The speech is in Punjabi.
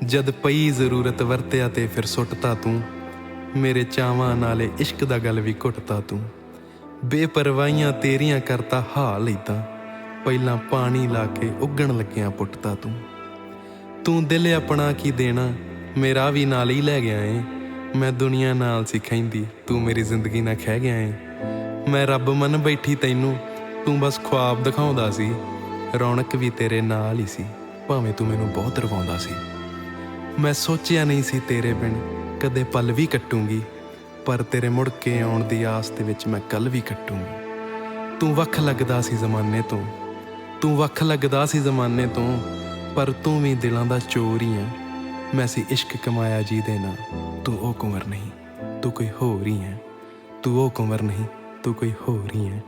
ਜਦ ਪਈ ਜ਼ਰੂਰਤ ਵਰਤਿਆ ਤੇ ਫਿਰ ਸੁੱਟਤਾ ਤੂੰ। ਮੇਰੇ ਚਾਵਾਂ ਨਾਲੇ ਇਸ਼ਕ ਦਾ ਗਲ ਵੀ ਘੁੱਟਤਾ ਤੂੰ। ਬੇਪਰਵਾਹੀਆਂ ਤੇਰੀਆਂ ਕਰਤਾ ਹਾਲ ਏਦਾਂ, ਪਹਿਲਾਂ ਪਾਣੀ ਲਾ ਕੇ ਉੱਗਣ ਲੱਗਿਆਂ ਪੁੱਟਤਾ ਤੂੰ। ਤੂੰ ਦਿਲ ਆਪਣਾ ਕੀ ਦੇਣਾ, ਮੇਰਾ ਵੀ ਨਾਲ ਹੀ ਲੈ ਗਿਆ ਏ। ਮੈਂ ਦੁਨੀਆ ਨਾਲ ਸੀ ਖਹਿੰਦੀ, ਤੂੰ ਮੇਰੀ ਜ਼ਿੰਦਗੀ ਨਾਲ ਖਹਿ ਗਿਆ ਏ। ਮੈਂ ਰੱਬ ਮੰਨ ਬੈਠੀ ਤੈਨੂੰ, ਤੂੰ ਬਸ ख्वाब ਦਿਖਾਉਂਦਾ ਸੀ। ਰੌਣਕ ਵੀ ਤੇਰੇ ਨਾਲ ਹੀ ਸੀ, ਭਾਵੇਂ ਤੂੰ ਮੈਨੂੰ ਬਹੁਤ ਰਵਾਉਂਦਾ ਸੀ। ਮੈਂ ਸੋਚਿਆ ਨਹੀਂ ਸੀ ਤੇਰੇ ਬਿਨ ਕਦੇ ਪਲ ਵੀ ਕੱਟੂੰਗੀ, ਪਰ ਤੇਰੇ ਮੁੜ ਕੇ ਆਉਣ ਦੀ ਆਸ ਦੇ ਵਿੱਚ ਮੈਂ ਕੱਲ ਵੀ ਕੱਟੂੰਗੀ। ਤੂੰ ਵੱਖ ਲੱਗਦਾ ਸੀ ਜ਼ਮਾਨੇ ਤੋਂ, ਤੂੰ ਵੱਖ ਲੱਗਦਾ ਸੀ ਜ਼ਮਾਨੇ ਤੋਂ, ਪਰ ਤੂੰ ਵੀ ਦਿਲਾਂ ਦਾ ਚੋਰ ਹੀ ਆ। ਮੈਂ ਸੀ ਇਸ਼ਕ ਕਮਾਇਆ ਜਿਹਦੇ ਨਾਲ, ਤੂੰ ਉਹ ਕੁੰਵਰ ਨਹੀਂ, ਤੂੰ ਕੋਈ ਹੋਰ ਹੀ ਹੈ। ਤੂੰ ਉਹ ਕੁੰਵਰ ਨਹੀਂ, ਤੂੰ ਕੋਈ ਹੋਰ ਹੀ ਹੈ।